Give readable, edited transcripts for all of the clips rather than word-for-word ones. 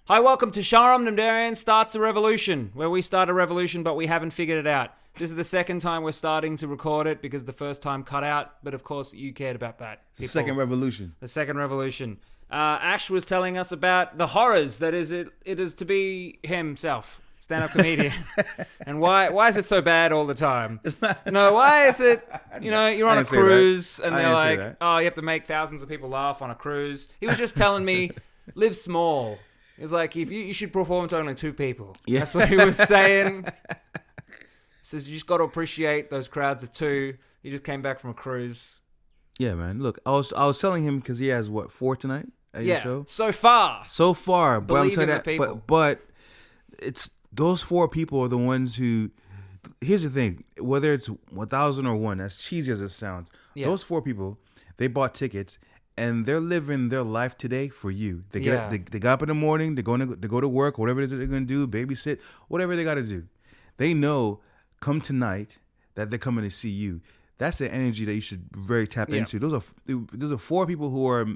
Hi, welcome to Sharam Namdarian Starts a Revolution, where we start a revolution, but we haven't figured it out. This is the second time we're starting to record it because the first time cut out, but of course you cared about that. The second revolution. The second revolution. Ash was telling us about the horrors that it is to be himself, stand-up comedian. And why is it so bad all the time? Why is it, you're on a cruise and they're like, oh, you have to make thousands of people laugh on a cruise. He was just telling me, live small. He was like, if you should perform to only 2 people. Yeah. That's what he was saying. He says, you just got to appreciate those crowds of 2. He just came back from a cruise. Yeah, man. Look, I was telling him because he has 4 tonight at your show. So far. But I'm saying that, but it's those 4 people are the ones who. Here's the thing: whether it's 1,000 or 1, as cheesy as it sounds, those 4 people, they bought tickets. And they're living their life today for you. They got up in the morning. They go to work. Whatever it is that they're gonna do, babysit, whatever they got to do. They know come tonight that they're coming to see you. That's the energy that you should very tap into. Those are 4 people who are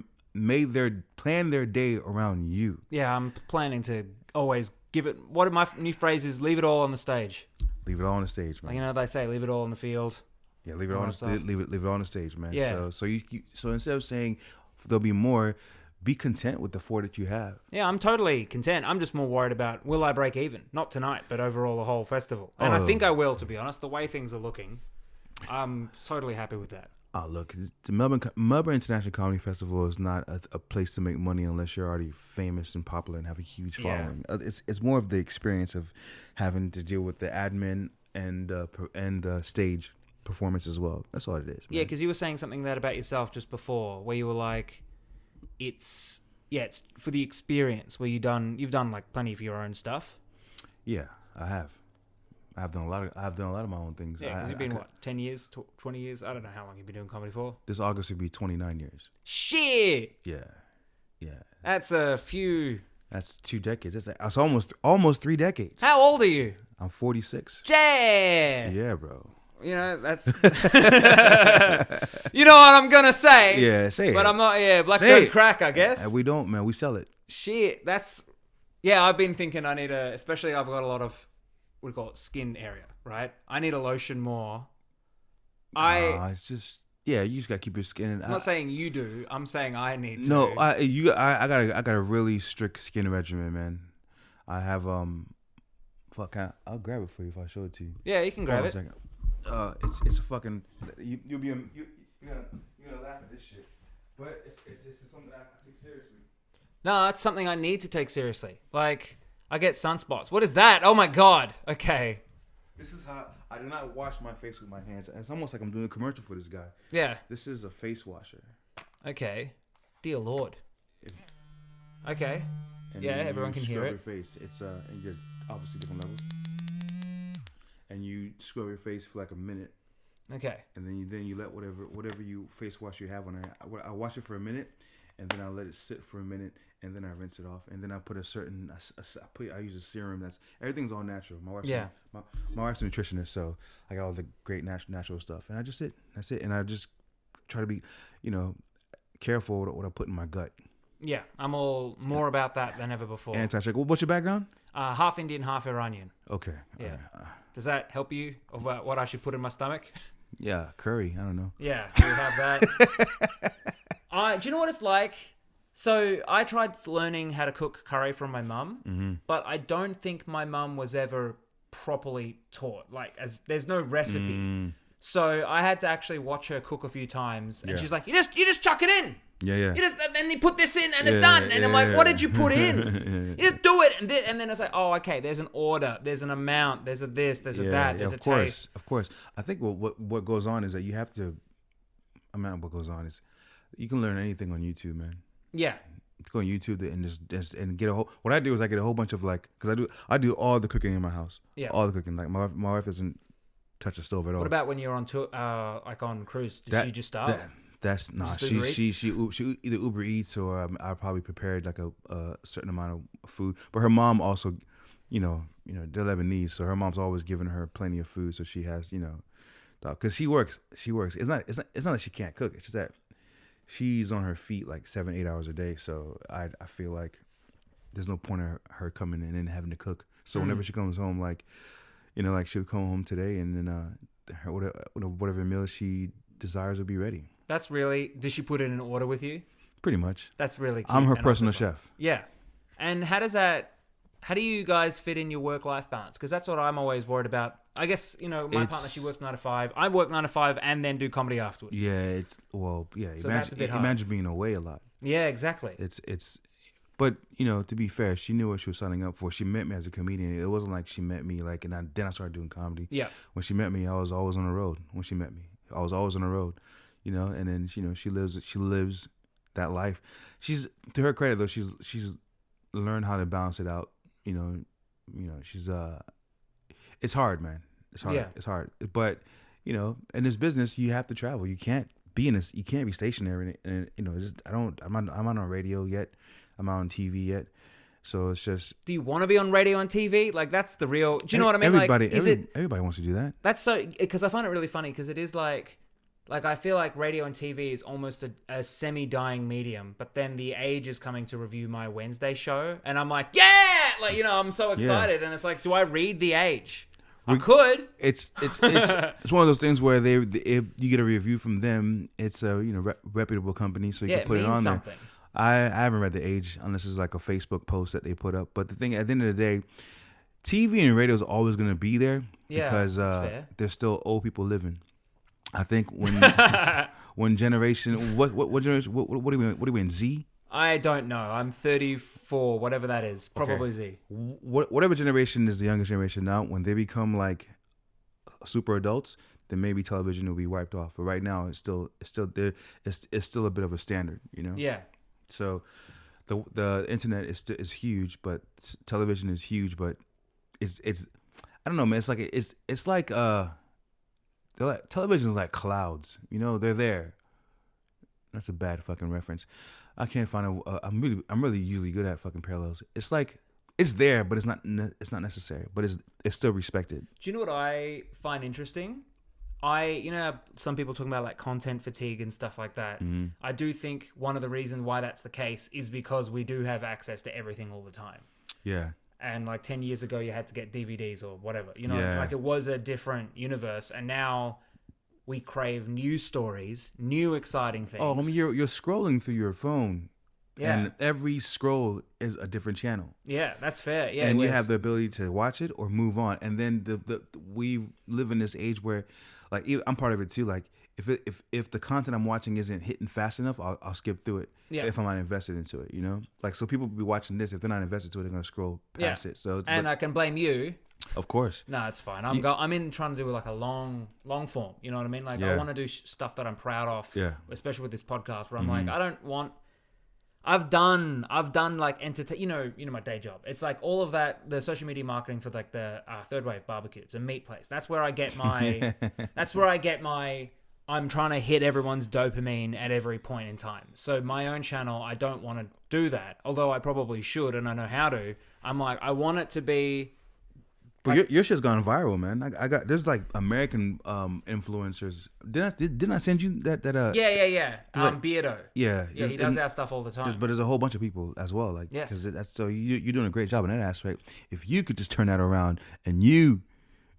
plan their day around you. Yeah, I'm planning to always give it. What are my new phrases? Leave it all on the stage. Leave it all on the stage, man. Like, they say, leave it all on the field. Yeah, leave it on the stage, man. Yeah. So instead of saying there'll be more, be content with the 4 that you have. Yeah, I'm totally content. I'm just more worried about, will I break even? Not tonight, but overall the whole festival. And I think I will, to be honest. The way things are looking, I'm totally happy with that. Oh, look, the Melbourne International Comedy Festival is not a place to make money unless you're already famous and popular and have a huge following. Yeah. It's more of the experience of having to deal with the admin and stage performance as well. That's all it is, man. Yeah, because you were saying something about yourself just before, where you were like, it's for the experience. Where you've done like plenty of your own stuff. Yeah, I have. I've done a lot of my own things. Yeah, because you've been 10 years, 20 years. I don't know how long you've been doing comedy for. This August would be 29 years. Shit. Yeah. That's a few. That's 2 decades. That's almost 3 decades. How old are you? I'm 46. Yeah, bro. That's... You know what I'm going to say? Yeah, say it. But I'm not, black don't crack, I guess. We don't, man. We sell it. Shit, that's... Yeah, I've been thinking I need especially I've got a lot of, what do you call it, skin area, right? I need a lotion more. It's just... Yeah, you just got to keep your skin... I'm not saying you do. I'm saying I need to. No, I got a really strict skin regimen, man. I have, Fuck, I'll grab it for you if I show it to you. Yeah, you can grab it. Second. It's a fucking you're gonna laugh at this shit, but it's something that I take seriously. No, it's something I need to take seriously. Like, I get sunspots. What is that? Oh my god. Okay. This is how I do not wash my face with my hands. It's almost like I'm doing a commercial for this guy. Yeah. This is a face washer. Okay. Dear Lord. Okay. And yeah, everyone can hear it. Your face. It's and you're obviously different levels. And you scrub your face for like a minute. Okay. And then you let whatever you face wash you have on there. I wash it for a minute, and then I let it sit for a minute, and then I rinse it off, and then I put I use a serum that's everything's all natural. My wife's a nutritionist, so I got all the great natural stuff, and I just sit. That's it, and I just try to be, careful with what I put in my gut. Yeah, I'm all more about that than ever before. Anti-check. What's your background? Half Indian, half Iranian. Okay. Yeah. Does that help you about what I should put in my stomach? Yeah, curry. I don't know. Yeah, we have that. Do you know what it's like? So I tried learning how to cook curry from my mum, but I don't think my mum was ever properly taught. Like, there's no recipe. So I had to actually watch her cook a few times, and she's like, "You just chuck it in." Yeah. Then you put this in and it's done. And I'm like, what did you put in? You just do it. And then it's like, oh, okay, there's an order. There's an amount. There's a this. There's a that. There's a taste. Of course. I think what goes on is that you have to, what goes on is you can learn anything on YouTube, man. Yeah. Go on YouTube and just get a whole, what I do is I get a whole bunch of because I do all the cooking in my house. Yeah. All the cooking. Like my wife doesn't touch the stove at all. What about when you're on tour, like on cruise? Did she just start? That's not. She either Uber Eats or I probably prepared like a certain amount of food. But her mom also, they're Lebanese, so her mom's always giving her plenty of food. So she has, because she works. It's not that she can't cook. It's just that she's on her feet like 7-8 hours a day. So I feel like there's no point in her coming in and having to cook. So whenever she comes home, like, you know, like she'll come home today and then whatever meal she desires will be ready. That's really... Does she put in an order with you? Pretty much. That's really cute. I'm her personal chef. Yeah. And how do you guys fit in your work-life balance? Because that's what I'm always worried about. I guess, you know, my partner, she works 9 to 5. I work 9 to 5 and then do comedy afterwards. Yeah, That's a bit hard. Imagine being away a lot. Yeah, exactly. But, you know, to be fair, she knew what she was signing up for. She met me as a comedian. It wasn't like she met me like, then I started doing comedy. Yeah. When she met me, I was always on the road. When she met me, I was always on the road, you know. And then, you know, she lives that life. She's, to her credit though, she's learned how to balance it out. You know, she's it's hard, man. It's hard. Yeah. It's hard. But, you know, in this business, you have to travel. You can't be stationary. And you know, I'm not on radio yet. I'm not on TV yet. So it's just... Do you want to be on radio and TV? Like, that's the real... Do you know what I mean? Everybody wants to do that. That's so... Because I find it really funny because it is like I feel like radio and TV is almost a semi-dying medium, but then The Age is coming to review my Wednesday show, and I'm like, yeah! Like, you know, I'm so excited, and it's like, do I read The Age? I could. It's one of those things where if you get a review from them, it's a, you know, reputable company, so you can put it on something. There. I haven't read The Age unless it's like a Facebook post that they put up. But the thing, at the end of the day, TV and radio is always going to be there because there's still old people living. I think when generation what generation what do we in Z? I don't know. I'm 34, whatever that is. Probably Z. Whatever generation is the youngest generation now, when they become like super adults, then maybe television will be wiped off. But right now, it's still there. It's still a bit of a standard, you know. Yeah. So, the internet is huge, but television is huge, but it's I don't know, man. It's like television is like clouds, you know. They're there. That's a bad fucking reference. I can't find I'm really usually good at fucking parallels. It's like it's there, but it's not necessary, but it's still respected. Do you know what I find interesting? You know, some people talking about like content fatigue and stuff like that. Mm-hmm. I do think one of the reasons why that's the case is because we do have access to everything all the time. Yeah. And like 10 years ago, you had to get DVDs or whatever. You know, like it was a different universe, and now we crave new stories, new exciting things. Oh, I mean, you're scrolling through your phone, and every scroll is a different channel. Yeah, that's fair. Yeah, and you have the ability to watch it or move on. And then we live in this age where, like, I'm part of it too. Like, if the content I'm watching isn't hitting fast enough, I'll skip through it. Yeah. If I'm not invested into it, you know. Like, so people will be watching this. If they're not invested to it, they're gonna scroll past it. So, I can blame you. Of course. No, it's fine. I'm in trying to do like a long form. You know what I mean? Like I want to do stuff that I'm proud of. Yeah. Especially with this podcast, where I'm like, I don't want. I've done like entertain. You know my day job. It's like all of that, the social media marketing for like the Third Wave Barbecue. It's a meat place. That's where I get my. That's where I get my. I'm trying to hit everyone's dopamine at every point in time. So my own channel, I don't want to do that. Although I probably should, and I know how to. I'm like, I want it to be. But like, your shit's gone viral, man. I got there's like American influencers. Didn't I send you that? Yeah. Beardo. Yeah, he does our stuff all the time. But there's a whole bunch of people as well. Like, yes. That's so you're doing a great job in that aspect. If you could just turn that around and you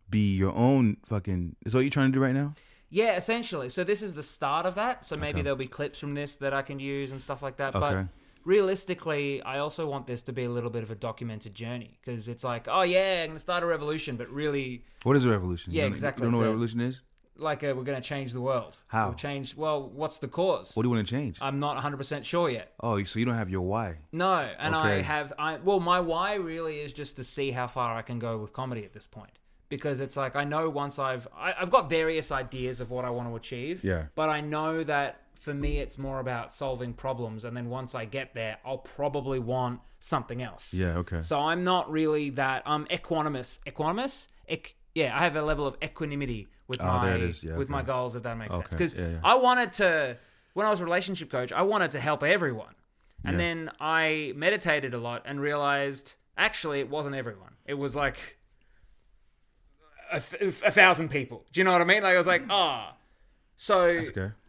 be your own fucking. Is what you're trying to do right now? Yeah, essentially. So this is the start of that. So maybe there'll be clips from this that I can use and stuff like that. But realistically, I also want this to be a little bit of a documented journey, because it's like, oh yeah, I'm going to start a revolution, but really... What is a revolution? Yeah, exactly. You don't know what a revolution is? Like we're going to change the world. How? What's the cause? What do you want to change? I'm not 100% sure yet. Oh, so you don't have your why? No, and my why really is just to see how far I can go with comedy at this point. Because it's like, I know once I've got various ideas of what I want to achieve. Yeah. But I know that for me, it's more about solving problems. And then once I get there, I'll probably want something else. Yeah, okay. So I'm not really that... I'm equanimous. Equanimous? I have a level of equanimity with my goals, if that makes sense. Because I wanted to... When I was a relationship coach, I wanted to help everyone. And then I meditated a lot and realized, actually, it wasn't everyone. It was like... 1,000 people. Do you know what I mean? Like I was like, So,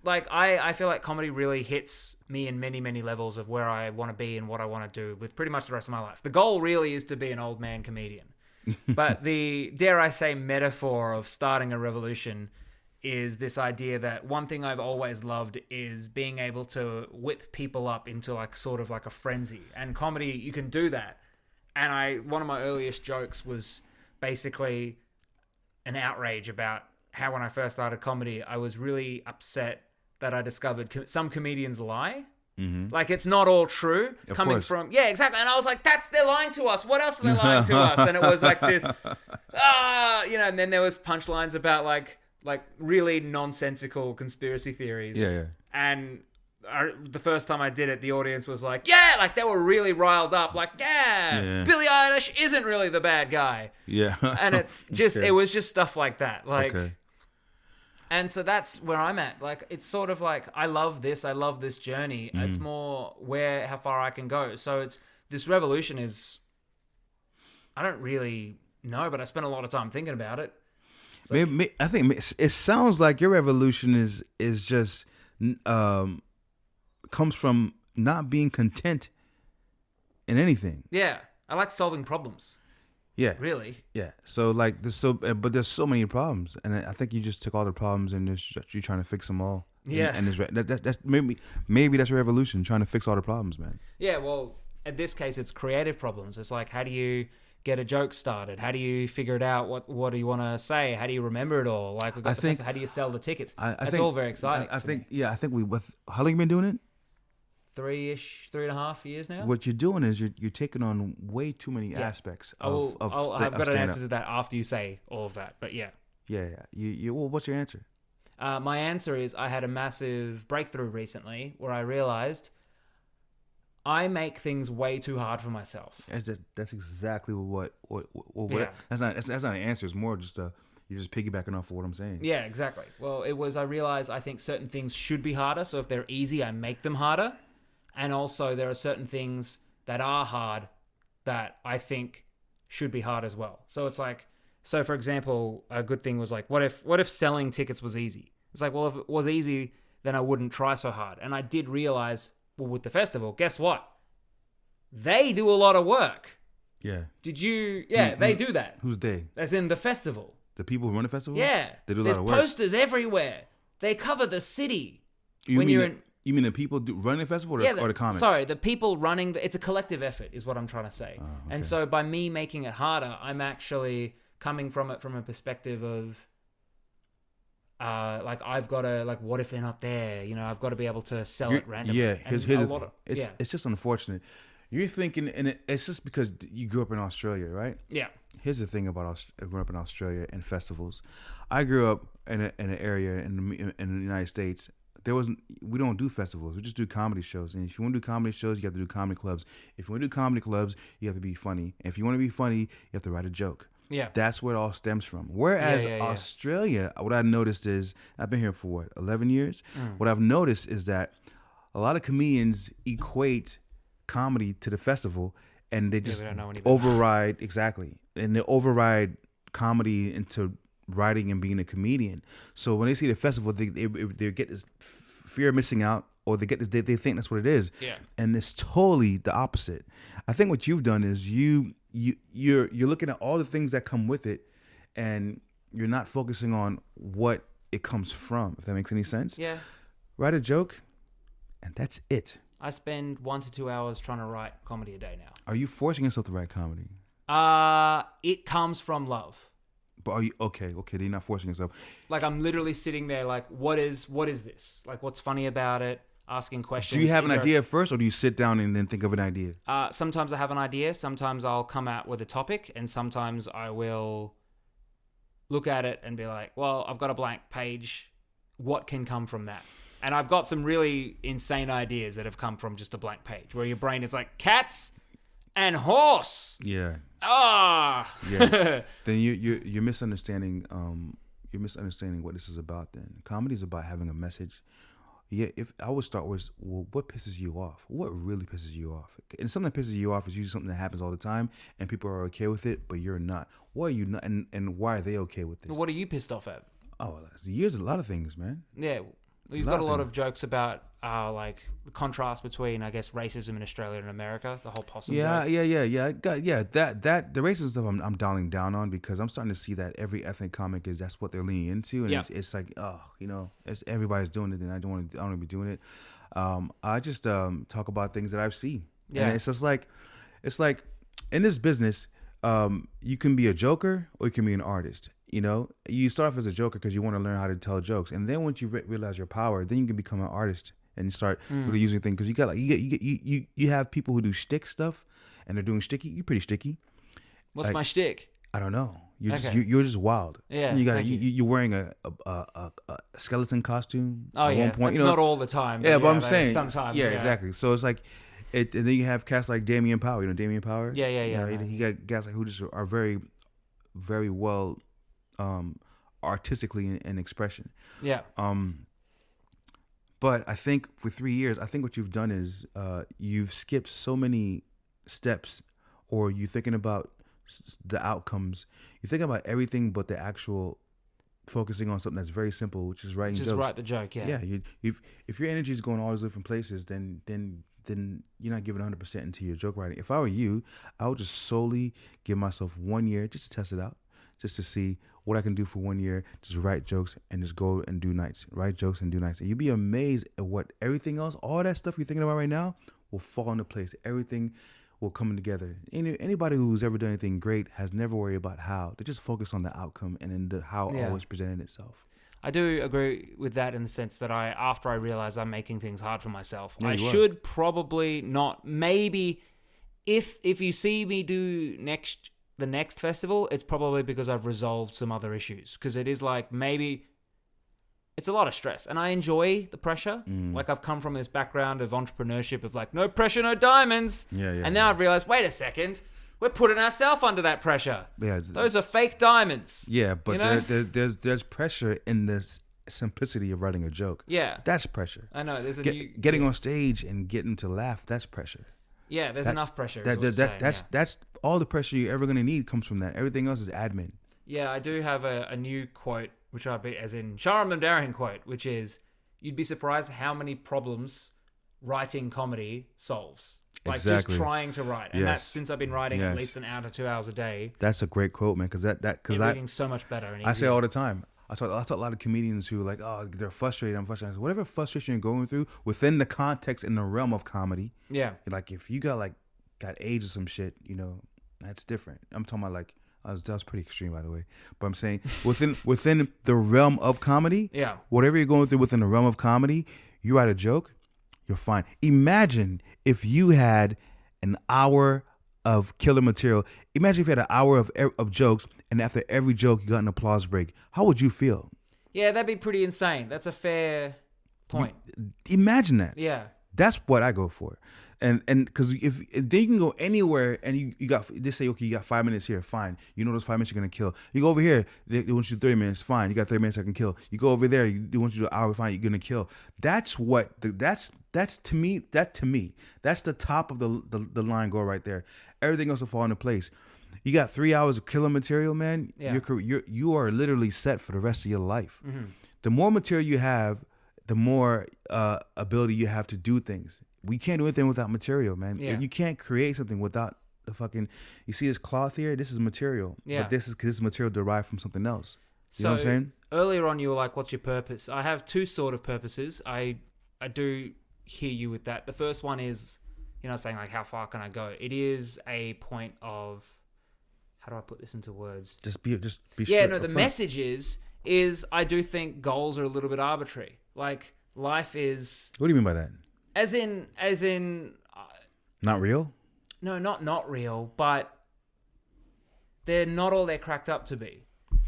like, I feel like comedy really hits me in many, many levels of where I want to be and what I want to do with pretty much the rest of my life. The goal really is to be an old man comedian. But the, dare I say, metaphor of starting a revolution is this idea that one thing I've always loved is being able to whip people up into like sort of like a frenzy. And comedy, you can do that. And one of my earliest jokes was basically an outrage about how when I first started comedy, I was really upset that I discovered some comedians lie. Mm-hmm. Like, it's not all true. Of coming course. from... Yeah, exactly. And I was like, they're lying to us. What else are they lying to us? And it was like this... and then there was punchlines about like really nonsensical conspiracy theories. Yeah. And the first time I did it, the audience was like, yeah, like they were really riled up. Like, yeah. Billie Eilish isn't really the bad guy. Yeah. And it's just, it was just stuff like that. Like, okay. And so that's where I'm at. Like, it's sort of like, I love this journey. Mm. It's more how far I can go. So this revolution is, I don't really know, but I spent a lot of time thinking about it. Like, I think it sounds like your revolution is just comes from not being content in anything. Yeah, I like solving problems. Yeah, really. Yeah, so like there's so many problems, and I think you just took all the problems and you're trying to fix them all. Yeah, and that's maybe that's your revolution, trying to fix all the problems, man. Yeah, well, in this case, it's creative problems. It's like, how do you get a joke started? How do you figure it out? What do you want to say? How do you remember it all? Like, how do you sell the tickets? That's all very exciting. I think how long you been doing it? 3.5 years now. What you're doing is you're taking on way too many aspects of I've got an answer to that after you say all of that. But yeah. Well, what's your answer? My answer is I had a massive breakthrough recently where I realized I make things way too hard for myself. That's exactly what that's not an answer. It's more just you're just piggybacking off of what I'm saying. Yeah, exactly. Well, I realized I think certain things should be harder. So if they're easy, I make them harder. And also there are certain things that are hard that I think should be hard as well. So it's like, for example, a good thing was like, what if selling tickets was easy? It's like, well, if it was easy, then I wouldn't try so hard. And I did realize, well, with the festival, guess what? They do a lot of work. Yeah. Did you? Yeah, they do that. Who's they? As in the festival. The people who run the festival? Yeah. They do a lot of work. There's posters everywhere. They cover the city. You mean the people running the festival or the comics? Sorry, the people running... it's a collective effort is what I'm trying to say. Oh, okay. And so by me making it harder, I'm actually coming from it from a perspective of... like, I've got to... Like, what if they're not there? You know, I've got to be able to sell it randomly. Yeah, it's just unfortunate. You're thinking... And it's just because you grew up in Australia, right? Yeah. Here's the thing about growing up in Australia and festivals. I grew up in an area in the United States... we don't do festivals. We just do comedy shows. And if you want to do comedy shows, you have to do comedy clubs. If you want to do comedy clubs, you have to be funny. And if you want to be funny, you have to write a joke. Yeah. That's where it all stems from. Whereas Australia, what I noticed is, I've been here for 11 years? What I've noticed is that a lot of comedians equate comedy to the festival, and they just override, exactly. And they override comedy into writing and being a comedian. So when they see the festival, they get this fear of missing out, or they get this, they think that's what it is. Yeah. And it's totally the opposite. I think what you've done is you're looking at all the things that come with it, and you're not focusing on what it comes from, if that makes any sense. Yeah. Write a joke, and that's it. I spend 1 to 2 hours trying to write comedy a day now. Are you forcing yourself to write comedy? It comes from love. But are you okay? Then you're not forcing yourself. Like, I'm literally sitting there like, what is this? Like, what's funny about it? Asking questions. Do you have an idea first, or do you sit down and then think of an idea? Sometimes I have an idea. Sometimes I'll come out with a topic, and sometimes I will look at it and be like, well, I've got a blank page. What can come from that? And I've got some really insane ideas that have come from just a blank page, where your brain is like, cats and horse. Yeah. Yeah. Then you're misunderstanding. You're misunderstanding what this is about. Then comedy is about having a message. Yeah. If I would start with, well, what pisses you off? What really pisses you off? And something that pisses you off is usually something that happens all the time, and people are okay with it, but you're not. Why are you not? And why are they okay with this? What are you pissed off at? Oh, years, a lot of things, man. Yeah, we've got a lot of jokes about like the contrast between, I guess, racism in Australia and America. The whole possum joke. That the racism stuff I'm dialing down on, because I'm starting to see that every ethnic comic that's what they're leaning into, and it's like, it's everybody's doing it, and I don't want to be doing it. I just talk about things that I've seen. Yeah, and it's just like, in this business, you can be a joker or you can be an artist. You start off as a joker because you want to learn how to tell jokes, and then once you realize your power, then you can become an artist and start really using things. Because you have people who do shtick stuff, and they're doing sticky. You're pretty sticky. What's my shtick? I don't know. You're just wild. Yeah. You're wearing a skeleton costume. Oh, at one point. It's not all the time. But I'm saying sometimes. Yeah, exactly. So it's like, and then you have cats like Damian Power. Damian Power. Yeah. He got guys like who just are very, very well, artistically in expression. Yeah. But I think for 3 years, I think what you've done is you've skipped so many steps, or you're thinking about the outcomes. You're thinking about everything but the actual focusing on something that's very simple, which is writing jokes. Just write the joke, yeah. Yeah, if your energy is going all these different places, then you're not giving 100% into your joke writing. If I were you, I would just solely give myself 1 year just to test it out, just to see what I can do for 1 year. Just write jokes and just go and do nights. Write jokes and do nights. And you'd be amazed at what everything else, all that stuff you're thinking about right now, will fall into place. Everything will come together. Anybody who's ever done anything great has never worried about how. They just focus on the outcome and then how always presented itself. I do agree with that in the sense that after I realized I'm making things hard for myself, I should probably not. Maybe if you see me do the next festival, it's probably because I've resolved some other issues. Because it is like, maybe it's a lot of stress, and I enjoy the pressure. Like, I've come from this background of entrepreneurship of like, no pressure, no diamonds. And now I've realized, wait a second, we're putting ourselves under that pressure. Yeah, those are fake diamonds. Yeah, but there's pressure in this simplicity of writing a joke. Yeah, that's pressure. I know. There's getting on stage and getting to laugh. That's pressure. Yeah, there's enough pressure. That's all the pressure you're ever gonna need comes from that. Everything else is admin. Yeah, I do have a new quote, which as in Sharam Namdarian quote, which is, "You'd be surprised how many problems writing comedy solves." Like, just trying to write, and that's since I've been writing at least an hour to 2 hours a day. That's a great quote, man. Because everything's so much better. And I say all the time. I talk a lot of comedians who are like, oh, they're frustrated. I'm frustrated. Whatever frustration you're going through within the context in the realm of comedy. Yeah. Like, if you got AIDS or some shit, that's different. I'm talking about like, that was pretty extreme, by the way. But I'm saying within the realm of comedy. Yeah. Whatever you're going through within the realm of comedy, you write a joke, you're fine. Imagine if you had an hour of killer material. Imagine if you had an hour of jokes, and after every joke you got an applause break. How would you feel? Yeah, that'd be pretty insane. That's a fair point. Imagine that. Yeah. That's what I go for. And because if they can go anywhere, and you got, they say, okay, you got 5 minutes here, fine. You know those 5 minutes you're gonna kill. You go over here, they want you to do 30 minutes, fine. You got 30 minutes I can kill. You go over there, they want you to do an hour, fine. You're gonna kill. That's to me. That's the top of the line goal right there. Everything else will fall into place. You got 3 hours of killer material, man. Yeah. You are literally set for the rest of your life. Mm-hmm. The more material you have, the more ability you have to do things. We can't do anything without material, man. Yeah. You can't create something without the fucking. You see this cloth here? This is material. Yeah. But this is material derived from something else. You know what I'm saying? Earlier on, you were like, "What's your purpose?" I have two sort of purposes. I do hear you with that. The first one is, saying like, how far can I go? It is a point of, how do I put this into words? Just be yeah, no, the message is I do think goals are a little bit arbitrary. Like, life is... What do you mean by that? As in... Not real? No, not real, but they're not all they're cracked up to be.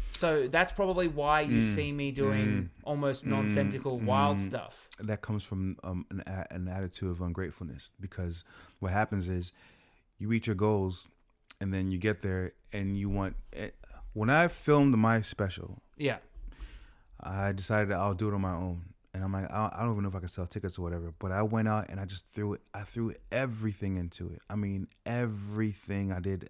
So that's probably why you see me doing almost nonsensical, wild stuff. That comes from an attitude of ungratefulness, because what happens is you reach your goals and then you get there and you want... When I filmed my special, I decided that I'll do it on my own. And I'm like, I don't even know if I can sell tickets or whatever. But I went out and I just threw everything into it. I mean, everything I did.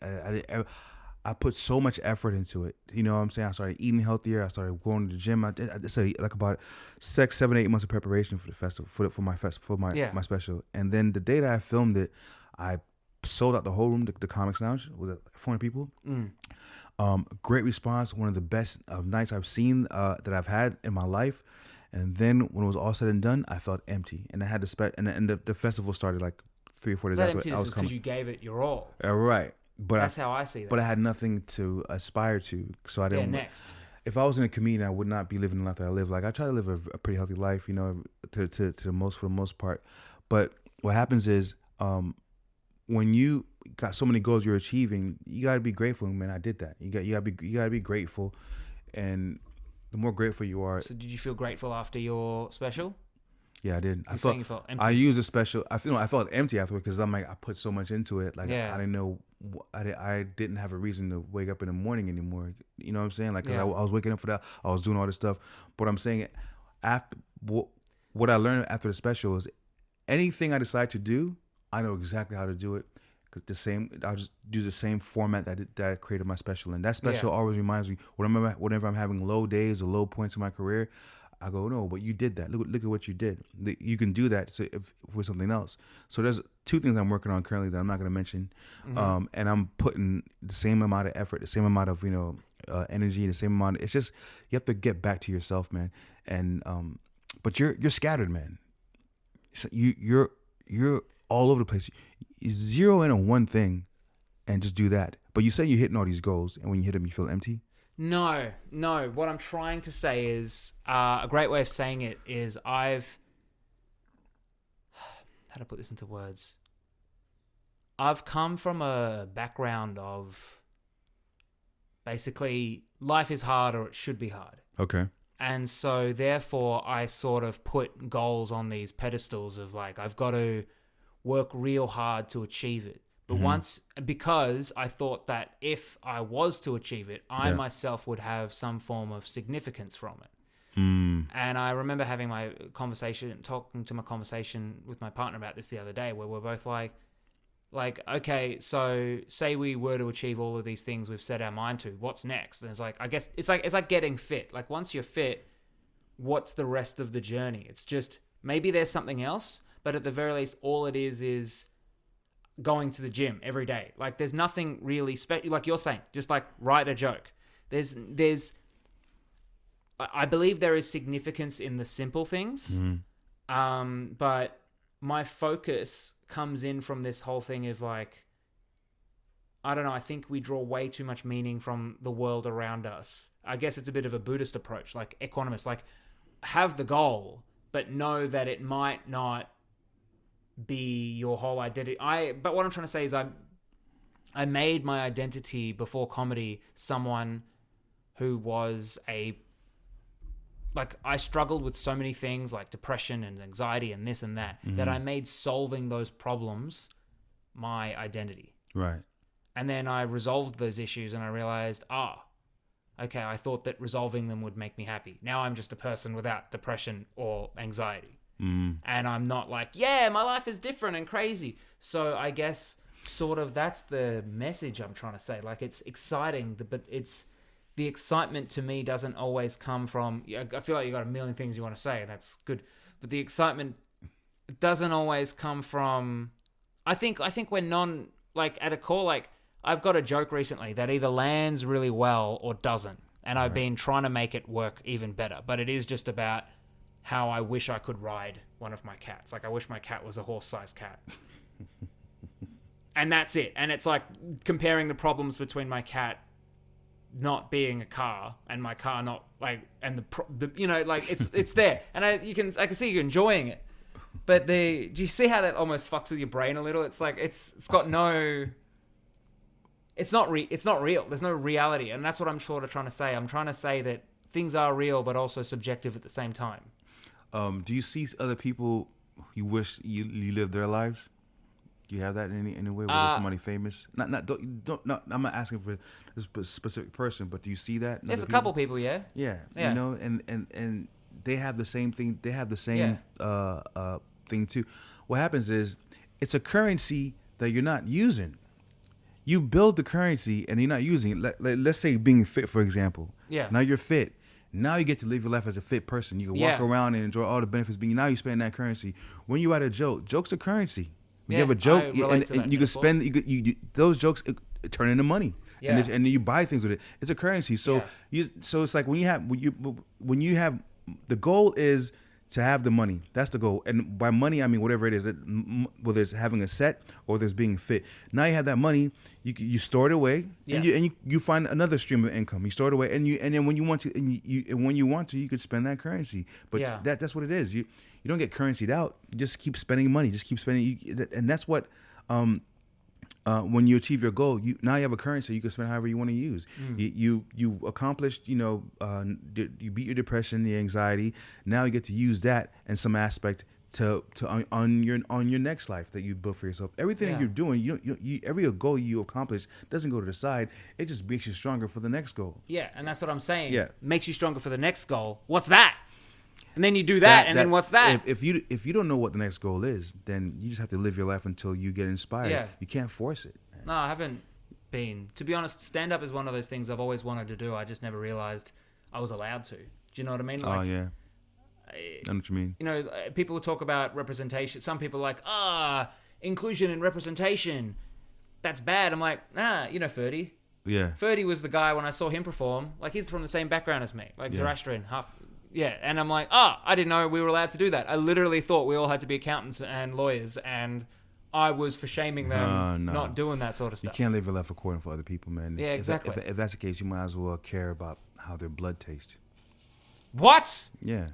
I put so much effort into it. You know what I'm saying? I started eating healthier. I started going to the gym. I say like about 6, 7, 8 months of preparation for the festival, for my special. And then the day that I filmed it, I sold out the whole room, the Comics Lounge, with 400 people. Great response. One of the best nights I've seen that I've had in my life. And then when it was all said and done, I felt empty. And I had to and the festival started like 3 or 4 days after I was coming. Because you gave it your all. Right. But that's how I see that. But I had nothing to aspire to, so I didn't. Next. If I wasn't a comedian, I would not be living the life that I live. Like I try to live a pretty healthy life, you know, for the most part. But what happens is, when you got so many goals you're achieving, you gotta be grateful. Man, I did that. You gotta be grateful, and the more grateful you are. So did you feel grateful after your special? Yeah, I did. You felt empty. I used a special. I felt empty afterward because I'm like, I put so much into it. Like I didn't know. I didn't have a reason to wake up in the morning anymore. You know what I'm saying? Like I was waking up for that. I was doing all this stuff. But I'm saying, after what I learned after the special is, anything I decide to do, I know exactly how to do it. Cause I'll just do the same format that I created my special in. That special always reminds me whenever I'm having low days or low points in my career. I go, no, but you did that. Look at what you did. You can do that with something else. So there's 2 things I'm working on currently that I'm not going to mention. And I'm putting the same amount of effort, the same amount of, energy, the same amount. It's just, you have to get back to yourself, man. And, but you're scattered, man. So you're all over the place. You zero in on one thing and just do that. But you say you're hitting all these goals, and when you hit them, you feel empty. No. What I'm trying to say is, a great way of saying it is how to put this into words. I've come from a background of basically life is hard or it should be hard. Okay. And so therefore I sort of put goals on these pedestals of like, I've got to work real hard to achieve it. But because I thought that if I was to achieve it, I myself would have some form of significance from it. And I remember having talking to my conversation with my partner about this the other day, where we're both like, okay, so say we were to achieve all of these things we've set our mind to, what's next? And it's like, I guess it's like getting fit. Like once you're fit, what's the rest of the journey? It's just, maybe there's something else, but at the very least, all it is going to the gym every day. Like there's nothing really special. Like you're saying, just like write a joke. I believe there is significance in the simple things. But my focus comes in from this whole thing of like, I don't know, I think we draw way too much meaning from the world around us. I guess it's a bit of a Buddhist approach, like equanimous, like have the goal, but know that it might not be your whole identity. But what I'm trying to say is I made my identity before comedy someone who was I struggled with so many things like depression and anxiety and this and that, that I made solving those problems my identity. Right. And then I resolved those issues and I realized, okay, I thought that resolving them would make me happy. Now I'm just a person without depression or anxiety. And I'm not like, yeah, my life is different and crazy. So I guess sort of that's the message I'm trying to say. Like it's exciting, but the excitement to me doesn't always come from, I feel like you got a million things you want to say and that's good. But the excitement doesn't always come from, I think we're at a core, like I've got a joke recently that either lands really well or doesn't. And I've been trying to make it work even better. But it is just about how I wish I could ride one of my cats. Like I wish my cat was a horse-sized cat. And that's it. And it's like comparing the problems between my cat not being a car and my car not like, and it's there. And I can see you enjoying it. But do you see how that almost fucks with your brain a little? It's like, it's got no, it's not real. There's no reality. And that's what I'm sort of trying to say. I'm trying to say that things are real, but also subjective at the same time. Do you see other people you wish you lived their lives? Do you have that in any way? Whether somebody famous? I'm not asking for a specific person, but do you see that? There's a couple people, yeah. Yeah. You know, and they have the same thing. They have the same thing too. What happens is it's a currency that you're not using. you build the currency and you're not using it. Let's say being fit, for example. Yeah. Now you're fit. Now you get to live your life as a fit person. You can walk around and enjoy all the benefits. But now you spend that currency. When you write a joke, jokes are currency. When you have a joke, and you can spend those jokes turn into money. Yeah. And then you buy things with it. It's a currency. So so it's like when you have the goal is to have the money. That's the goal. And by money, I mean whatever it is, whether it's having a set or there's being fit. Now you have that money, you store it away, and you find another stream of income. You store it away, and then when you want to, you could spend that currency. But that's what it is. You don't get currencied out. You just keep spending money. Just keep spending. And that's what. When you achieve your goal, now you have a currency you can spend however you want to use. You accomplished, you beat your depression, the anxiety. Now you get to use that in some aspect on your next life that you built for yourself. Everything that you're doing, every goal you accomplish doesn't go to the side. It just makes you stronger for the next goal. Yeah, and that's what I'm saying. Yeah, makes you stronger for the next goal. What's that? And then you do that, and then what's that? If you don't know what the next goal is, then you just have to live your life until you get inspired. Yeah. You can't force it. No, I haven't been. To be honest, stand-up is one of those things I've always wanted to do. I just never realized I was allowed to. Do you know what I mean? Like, yeah. I know what you mean. People talk about representation. Some people are like, inclusion and representation. That's bad. I'm like, Ferdy. Yeah. Ferdy was the guy when I saw him perform. Like, he's from the same background as me. Like, Zoroastrian, half... Yeah, and I'm like, I didn't know we were allowed to do that. I literally thought we all had to be accountants and lawyers, and I was for shaming them not doing that sort of stuff. You can't live your life according for other people, man. Yeah, exactly. If that's the case, you might as well care about how their blood tastes. What? Yeah.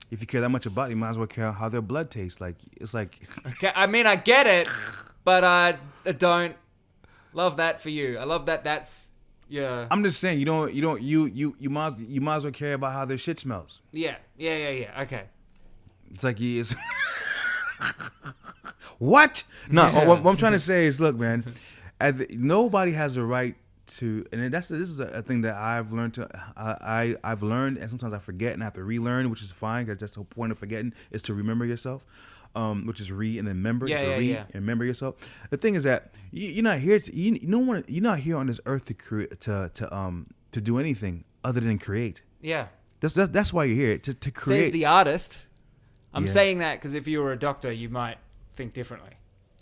If you care that much about it, you might as well care how their blood tastes. Like, it's like... Okay, I mean, I get it, but I don't love that for you. I love that that's... Yeah, I'm just saying you might as well care about how their shit smells. Yeah. Okay. It's like what? No, what I'm trying to say is, look, man, nobody has a right to, and this is a thing that I've learned I've learned, and sometimes I forget and I have to relearn, which is fine because that's the whole point of forgetting is to remember yourself. Which is re and then remember. And remember yourself. The thing is that you're not here you're not here on this earth to create to do anything other than create. Yeah. That's why you're here to create. Says the artist. I'm saying that because if you were a doctor, you might think differently.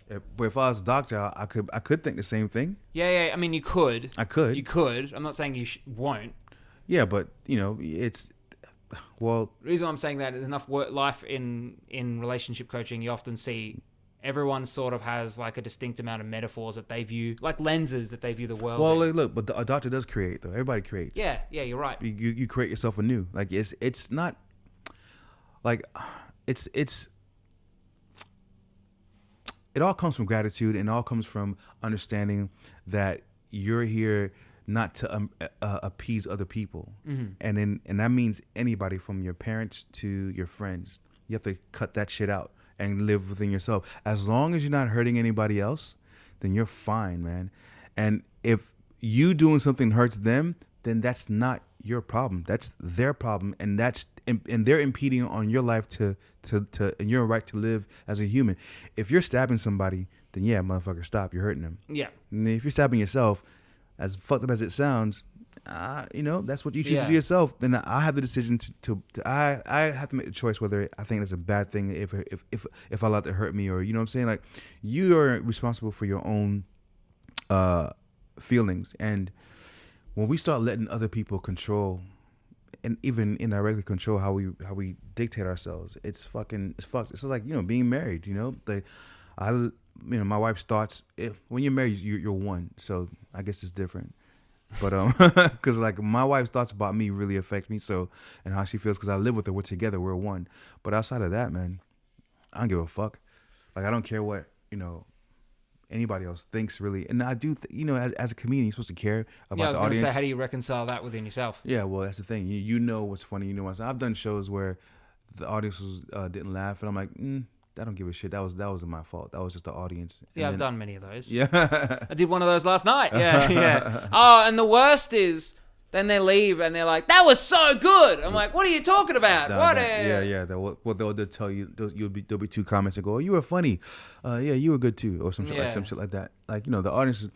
But if I was a doctor, I could think the same thing. Yeah. I mean, you could. I could. You could. I'm not saying you won't. Yeah, but it's. Well, the reason why I'm saying that is enough life in relationship coaching. You often see everyone sort of has like a distinct amount of metaphors that they view, like lenses that they view the world. Well, look, but a doctor does create though. Everybody creates. Yeah, you're right. You create yourself anew. Like it's not like it's it all comes from gratitude and all comes from understanding that you're here not to appease other people. Mm-hmm. And that means anybody from your parents to your friends. You have to cut that shit out and live within yourself. As long as you're not hurting anybody else, then you're fine, man. And if you doing something hurts them, then that's not your problem. That's their problem, and they're impeding on your life to and your right to live as a human. If you're stabbing somebody, then yeah, motherfucker, stop. You're hurting them. Yeah. And if you're stabbing yourself, as fucked up as it sounds, that's what you choose to do yourself. Then I have the decision I have to make the choice whether I think it's a bad thing if I let it hurt me, or you know what I'm saying. Like, you are responsible for your own feelings, and when we start letting other people control, and even indirectly control how we dictate ourselves, it's fucked. It's like being married. My wife's thoughts. When you're married, you're one. So I guess it's different. But because like my wife's thoughts about me really affect me. So, and how she feels, because I live with her. We're together. We're one. But outside of that, man, I don't give a fuck. Like, I don't care what anybody else thinks, really. And I do. As a comedian, you're supposed to care about the audience. Gonna say, how do you reconcile that within yourself? Yeah, well, that's the thing. You know what's funny. You know what's. I've done shows where the audience didn't laugh, and I'm like, I don't give a shit. That wasn't my fault. That was just the audience. I've done many of those. Yeah. I did one of those last night. Yeah. Oh, and the worst is Then they leave and they're like, "That was so good." I'm like, "What are you talking about?" They'll tell you. There'll be two comments that go, "Oh, you were funny." Yeah, you were good too, or some shit like that. Like, the audience is.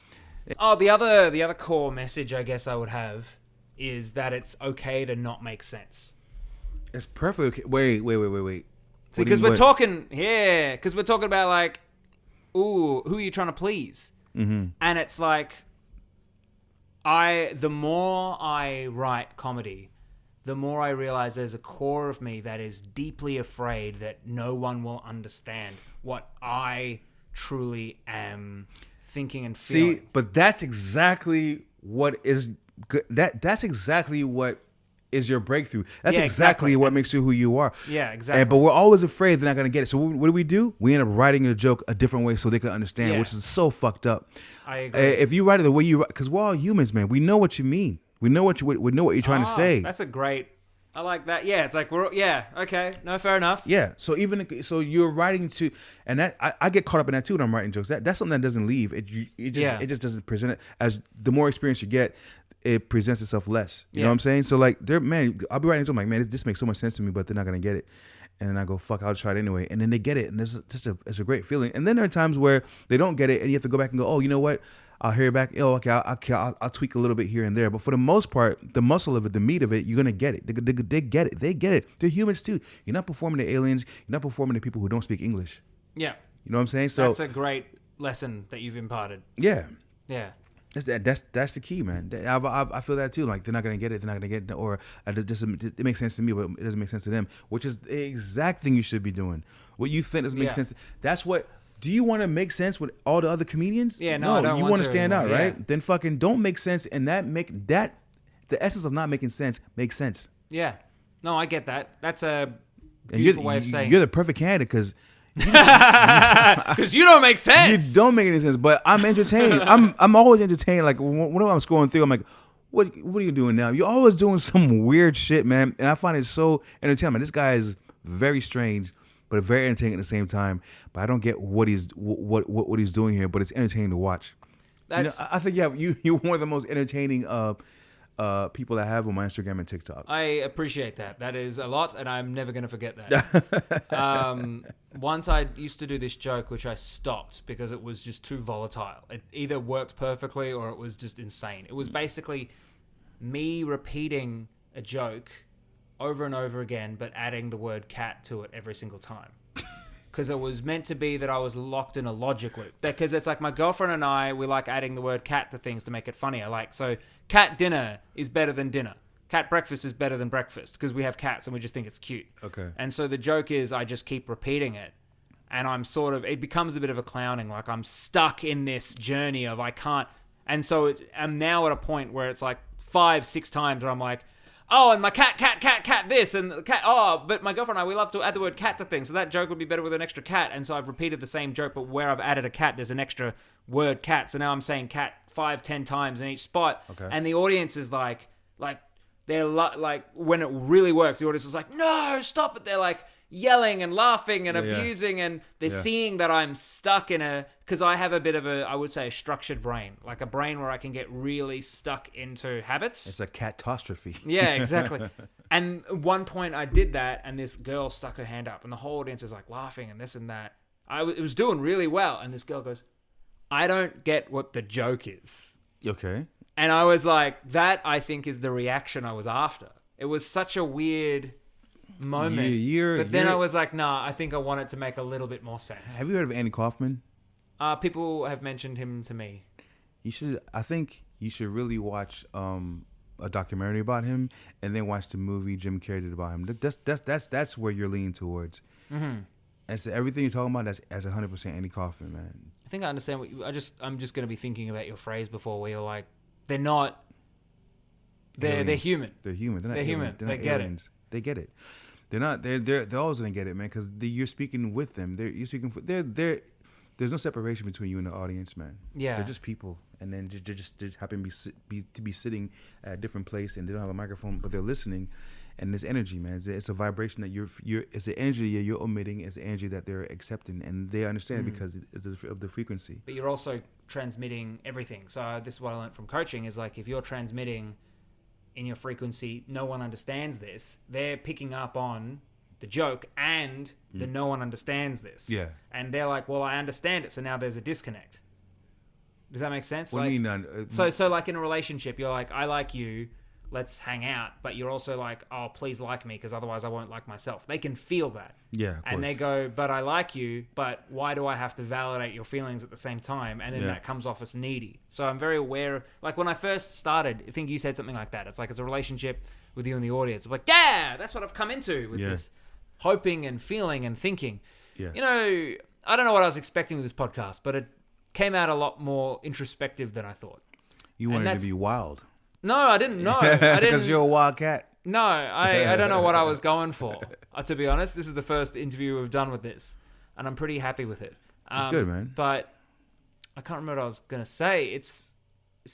Oh, the other core message I guess I would have is that it's okay to not make sense. It's perfect. Okay. Wait. See, because we're talking about like, ooh, who are you trying to please? Mm-hmm. And it's like, the more I write comedy, the more I realize there's a core of me that is deeply afraid that no one will understand what I truly am thinking and feeling. See, but that's exactly what is good. That's exactly what is your breakthrough. That's exactly what makes you who you are. Yeah, exactly. But we're always afraid they're not going to get it. So what do? We end up writing a joke a different way so they can understand, which is so fucked up. I agree. If you write it the way you write, because we're all humans, man. We know what you mean. We know what you're trying to say. That's a great. I like that. Yeah, it's like okay, no, fair enough. Yeah, so you're writing to, and that I get caught up in that too when I'm writing jokes. That's something that doesn't leave. It just doesn't present it as the more experience you get. It presents itself less. You know what I'm saying? So like, I'll be writing to them like, man, this makes so much sense to me, but they're not gonna get it. And then I go, fuck, I'll try it anyway. And then they get it, and it's a great feeling. And then there are times where they don't get it, and you have to go back and go, oh, you know what? I'll hear it back. Oh, okay, I'll tweak a little bit here and there. But for the most part, the muscle of it, the meat of it, you're gonna get it. They get it. They get it. They're humans too. You're not performing to aliens. You're not performing to people who don't speak English. Yeah. You know what I'm saying? So that's a great lesson that you've imparted. Yeah. Yeah. That's the key, man. I feel that too. Like, they're not gonna get it. They're not gonna get it, or it makes sense to me, but it doesn't make sense to them. Which is the exact thing you should be doing. What you think doesn't make sense. That's what. Do you want to make sense with all the other comedians? Yeah, no, I don't you want to stand out, right? Yeah. Then fucking don't make sense, and the essence of not making sense makes sense. Yeah. No, I get that. That's a beautiful way of saying. You're the perfect candidate because. Because you don't make sense. You don't make any sense, but I'm entertained. I'm always entertained. Like whenever I'm scrolling through, I'm like, what are you doing now? You're always doing some weird shit, man. And I find it so entertaining. This guy is very strange, but very entertaining at the same time. But I don't get what he's doing here. But it's entertaining to watch. I think you're one of the most entertaining people I have on my Instagram and TikTok. I appreciate that. That is a lot, and I'm never going to forget that. Once I used to do this joke, which I stopped because it was just too volatile. It either worked perfectly or it was just insane. It was basically me repeating a joke over and over again, but adding the word cat to it every single time. Because it was meant to be that I was locked in a logic loop. Because it's like my girlfriend and I, we like adding the word cat to things to make it funnier. Like, so cat dinner is better than dinner. Cat breakfast is better than breakfast because we have cats and we just think it's cute. Okay. And so the joke is I just keep repeating it. And I'm it becomes a bit of a clowning. Like, I'm stuck in this journey of I can't. And so I'm now at a point where it's like 5-6 times where I'm like, oh, and my cat this, and the cat, oh, but my girlfriend and I, we love to add the word cat to things, so that joke would be better with an extra cat, and so I've repeated the same joke, but where I've added a cat, there's an extra word cat, so now I'm saying cat 5-10 times in each spot, and the audience is like, they're like, when it really works, the audience is like, no, stop it, they're like, yelling and laughing and abusing, and they're seeing that I'm stuck in because I have a bit of I would say a structured brain, like a brain where I can get really stuck into habits. It's a catastrophe. Yeah, exactly. And at one point I did that, and this girl stuck her hand up, and the whole audience is like laughing and this and that. It was doing really well, and this girl goes, I don't get what the joke is. Okay. And I was like, that I think is the reaction I was after. It was such a weird moment. But then I was like, nah, I think I want it to make a little bit more sense. Have you heard of Andy Kaufman? People have mentioned him to me. I think you should really watch a documentary about him, and then watch the movie Jim Carrey did about him. That's where you're leaning towards. Mm-hmm. And so everything you're talking about, that's 100% Andy Kaufman, man. I think I understand what I'm just going to be thinking about your phrase before, where you're like, they're not. They're human. They're human. They're not human. Aliens. They're not aliens. Get it. They get it. They're not. They're always gonna get it, man. Because you're speaking with them. You're speaking for. There's no separation between you and the audience, man. Yeah. They're just people, and then they just happen to be sitting at a different place, and they don't have a microphone, but they're listening, and there's energy, man. It's a vibration that you're. It's the energy you're emitting. It's the energy that they're accepting, and they understand because it's of the frequency. But you're also transmitting everything. So this is what I learned from coaching: is like if you're transmitting in your frequency, no one understands this. They're picking up on the joke and the no one understands this. Yeah. And they're like, well, I understand it. So now there's a disconnect. Does that make sense? What do you mean? So like in a relationship, you're like, I like you, let's hang out. But you're also like, oh, please like me, because otherwise I won't like myself. They can feel that. Yeah, of and course. they go, but I like you, but why do I have to validate your feelings at the same time? And then that comes off as needy. So I'm very aware of, like when I first started, I think you said something like that. It's like it's a relationship with you and the audience. I'm like, yeah, that's what I've come into with this hoping and feeling and thinking. Yeah. You know, I don't know what I was expecting with this podcast, but it came out a lot more introspective than I thought. You wanted to be wild. No, I didn't know. I didn't. Because you're a wild cat. No, I don't know what I was going for. To be honest, this is the first interview we've done with this, and I'm pretty happy with it. It's good, man. But I can't remember what I was going to say. It's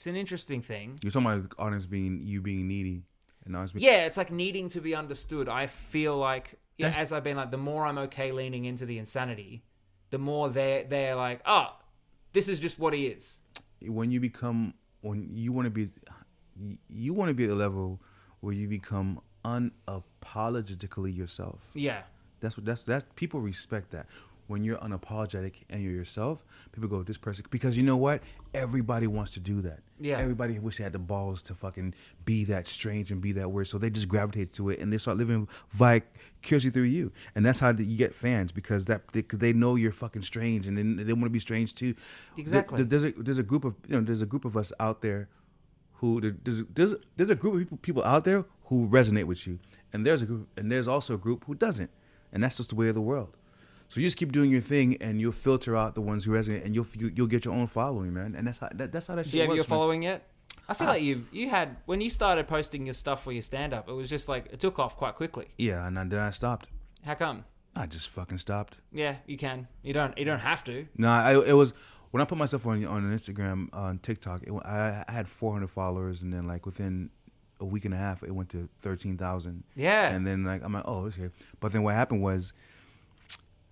an interesting thing. You're talking about the audience being needy. And yeah, it's like needing to be understood. I feel like, as I've been like, the more I'm okay leaning into the insanity, the more they're like, oh, this is just what he is. When you want to be at a level where you become unapologetically yourself. Yeah. That's people respect that. When you're unapologetic and you're yourself, people go, this person, because you know what? Everybody wants to do that. Yeah. Everybody wish they had the balls to fucking be that strange and be that weird. So they just gravitate to it and they start living vicariously through you. And that's how you get fans, because they know you're fucking strange and they want to be strange too. Exactly. There's a group of us out there who there's a group of people out there who resonate with you, and there's also a group who doesn't, and that's just the way of the world. So you just keep doing your thing, and you'll filter out the ones who resonate, and you'll get your own following, man. And that's how that shit works. Do you have your man. following yet? I feel like you had, when you started posting your stuff for your stand up, it was just like it took off quite quickly. Yeah, and then I stopped. How come? I just fucking stopped. Yeah, you can. You don't have to. No, it was when I put myself on Instagram, on TikTok. I had 400 followers, and then like within a week and a half, it went to 13,000. Yeah. And then like I'm like, oh, okay. But then what happened was,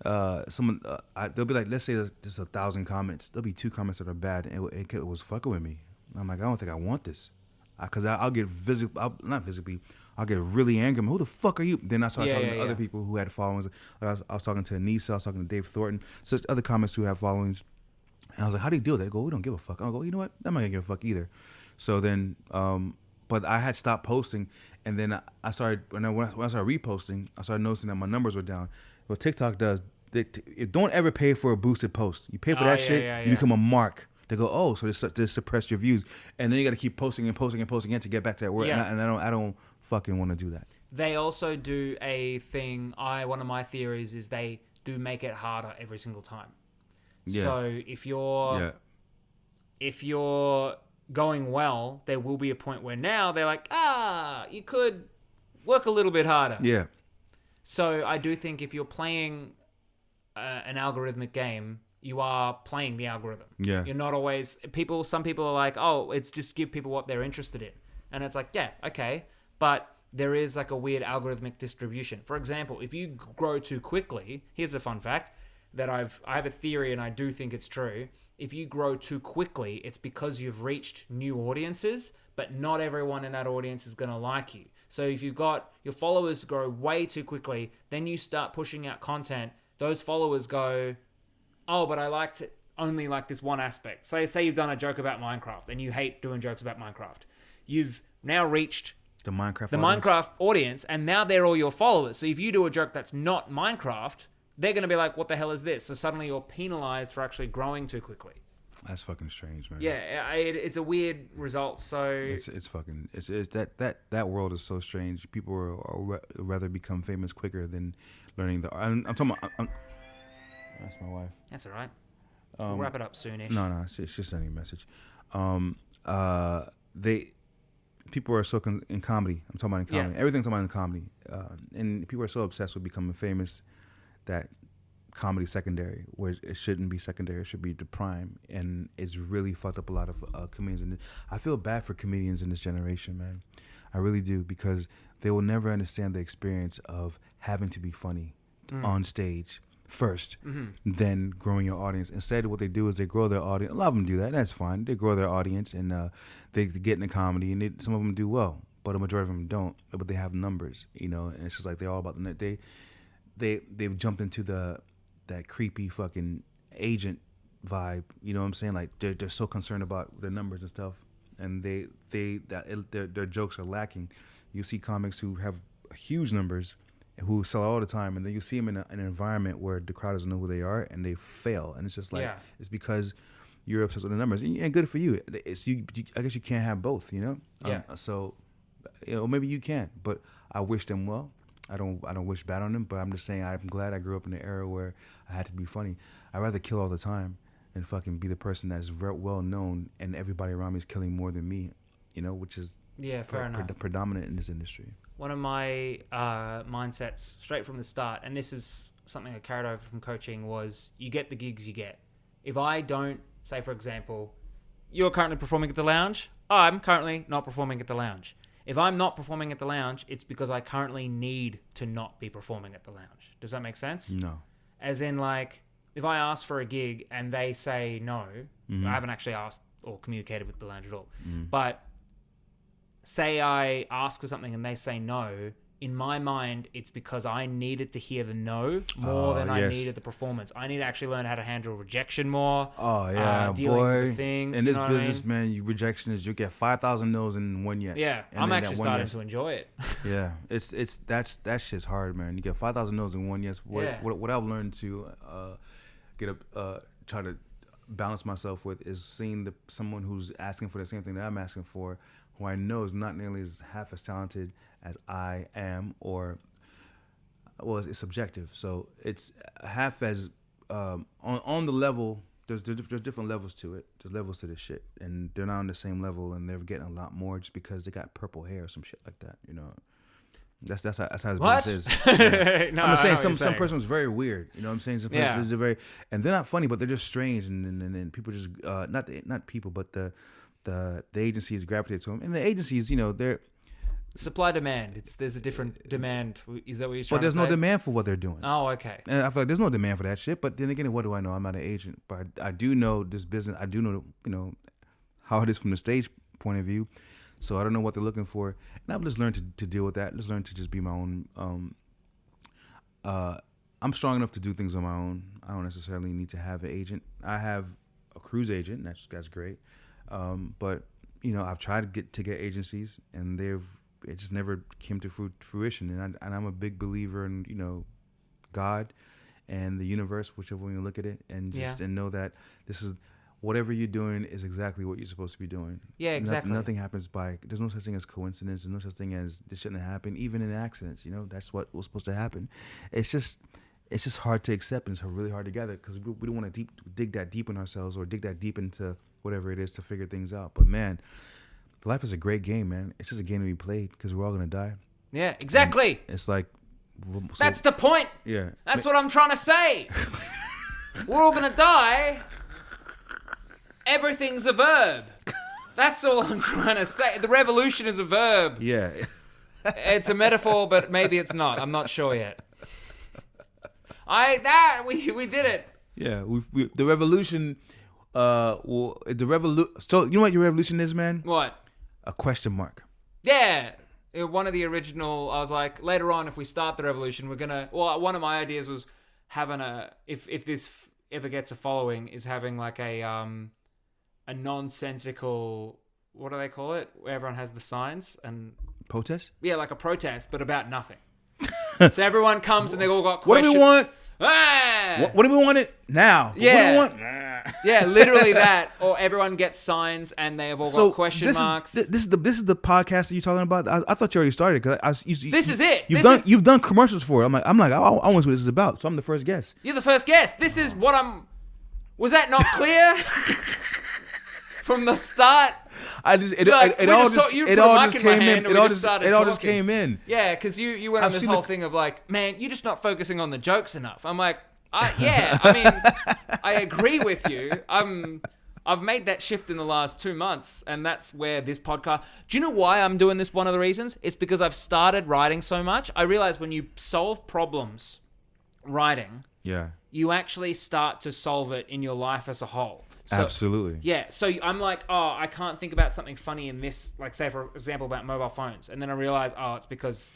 they'll be like, let's say there's 1,000 comments. There'll be 2 comments that are bad, and it was fucking with me. I'm like, I don't think I want this, because I'll get I'll get really angry. Who the fuck are you? Then I started talking to other people who had followings. Like I was talking to Anissa, I was talking to Dave Thornton, such other comments who have followings. And I was like, how do you deal with that? They go, we don't give a fuck. I'll go, you know what? I'm not gonna give a fuck either. So then, but I had stopped posting, and then I started, when I started reposting, I started noticing that my numbers were down. What TikTok does, don't ever pay for a boosted post. You pay for that shit, you become a mark. They go, oh, so they suppress your views, and then you got to keep posting and posting and posting again to get back to that word. Yeah. And I don't fucking want to do that. They also do a thing. One of my theories is they do make it harder every single time. Yeah. So if you're going well, there will be a point where now they're like, you could work a little bit harder. Yeah. So I do think if you're playing an algorithmic game, you are playing the algorithm. Yeah. You're not always... Some people are like, oh, it's just give people what they're interested in. And it's like, yeah, okay. But there is like a weird algorithmic distribution. For example, if you grow too quickly, here's a fun fact that I have a theory, and I do think it's true. If you grow too quickly, it's because you've reached new audiences, but not everyone in that audience is going to like you. So if you've got your followers grow way too quickly, then you start pushing out content. Those followers go, oh, but I liked it only like this one aspect. Say you've done a joke about Minecraft and you hate doing jokes about Minecraft. You've now reached the Minecraft audience, and now they're all your followers. So if you do a joke that's not Minecraft, they're going to be like, what the hell is this? So suddenly you're penalized for actually growing too quickly. That's fucking strange, man. Yeah, it's a weird result. So it's that world is so strange. People are rather become famous quicker than learning the. I'm talking about. That's my wife. That's all right. We'll wrap it up soonish. No, it's just sending a message. People are so in comedy. I'm talking about in comedy. Yeah. Everything's talking about in comedy, and people are so obsessed with becoming famous that comedy secondary, where it shouldn't be secondary. It should be the prime, and it's really fucked up a lot of comedians. I feel bad for comedians in this generation, man. I really do, because they will never understand the experience of having to be funny on stage first, then growing your audience. Instead, what they do is they grow their audience. A lot of them do that. That's fine. They grow their audience, and they get into comedy, and some of them do well. but a majority of them don't. But they have numbers, you know, and it's just like they're all about they've jumped into that creepy fucking agent vibe. You know what I'm saying? Like they're so concerned about their numbers and stuff, and their jokes are lacking. You see comics who have huge numbers, who sell all the time, and then you see them in an environment where the crowd doesn't know who they are, and they fail. And it's just like it's because you're obsessed with the numbers, and good for you. It's you. I guess you can't have both, you know. Yeah. So, you know, maybe you can, but I wish them well. I don't wish bad on them, but I'm just saying I'm glad I grew up in an era where I had to be funny. I'd rather kill all the time than fucking be the person that is very well known and everybody around me is killing more than me, you know, which is predominant in this industry. One of my mindsets straight from the start, and this is something I carried over from coaching, was you get the gigs you get. If I don't, say for example, you're currently performing at the Lounge, I'm currently not performing at the Lounge. If I'm not performing at the Lounge, it's because I currently need to not be performing at the Lounge. Does that make sense? No. As in, like, if I ask for a gig and they say no, I haven't actually asked or communicated with the Lounge at all. But say I ask for something and they say no, in my mind, it's because I needed to hear the no more than I needed the performance. I need to actually learn how to handle rejection more. Oh, yeah, dealing boy. with the things, in this business, I mean? man, rejection is you get 5,000 no's in 1 yes. Yeah, and I'm actually starting to enjoy it. Yeah, that shit's hard, man. You get 5,000 no's in 1 yes. What I've learned to try to balance myself with is seeing someone who's asking for the same thing that I'm asking for, who I know is not nearly half as talented as I am, or it's subjective. So it's half as on the level. There's different levels to it. There's levels to this shit, and they're not on the same level, and they're getting a lot more just because they got purple hair or some shit like that. You know, that's how this business is. Yeah. No, I'm just saying some person's very weird. You know what I'm saying? Some persons are very, and they're not funny, but they're just strange, and people just not people, but the agencies gravitate to them, and the agencies, you know, they're supply demand. There's a different demand. Is that what you're trying to say? But there's no demand for what they're doing. Oh, okay. And I feel like there's no demand for that shit. But then again, what do I know? I'm not an agent, but I do know this business. I do know, you know, how it is from the stage point of view. So I don't know what they're looking for, and I've just learned to deal with that. Just learned to just be my own. I'm strong enough to do things on my own. I don't necessarily need to have an agent. I have a cruise agent. And that's great. But you know, I've tried to get agencies, and it just never came to fruition. And I'm a big believer in, you know, God and the universe, whichever way you look at it, and and know that this is whatever you're doing is exactly what you're supposed to be doing. Yeah, exactly. Nothing happens there's no such thing as coincidence. There's no such thing as this shouldn't happen. Even in accidents, you know, that's what was supposed to happen. It's just hard to accept, and it's really hard to gather because we don't want to dig that deep in ourselves or dig that deep into whatever it is to figure things out. But man, life is a great game, man. It's just a game to be played because we're all gonna die. Yeah, exactly. And it's like that's the point. Yeah, that's what I'm trying to say. We're all gonna die. Everything's a verb. That's all I'm trying to say. The revolution is a verb. Yeah, it's a metaphor, but maybe it's not. I'm not sure yet. We did it. Yeah, the revolution. So you know what your revolution is, man? What? A question mark. Yeah. One of the original, I was like, later on, if we start the revolution, we're gonna. Well, one of my ideas was having if this ever gets a following, is having like a nonsensical, what do they call it? Where everyone has the signs and protest. Yeah, like a protest, but about nothing. So everyone comes and they all got What questions. do we want? Ah! What do we want it now? Yeah. What do we want? Nah. Yeah, literally that. Or everyone gets signs and they have all got question marks. This is the podcast that you're talking about. I thought you already started because this is it. You've done commercials for it. I'm like I want to see what this is about. So I'm the first guest. You're the first guest. This is what I'm. Was that not clear from the start? It all just came in. Yeah, because you went on this whole thing of like, man, you're just not focusing on the jokes enough. I'm like, yeah, I mean, I agree with you. I've made that shift in the last 2 months, and that's where this podcast. Do you know why I'm doing this? One of the reasons, it's because I've started writing so much. I realize when you solve problems writing, yeah, you actually start to solve it in your life as a whole. So, absolutely. Yeah. So I'm like, oh, I can't think about something funny in this, like say for example about mobile phones, and then I realize, oh, it's because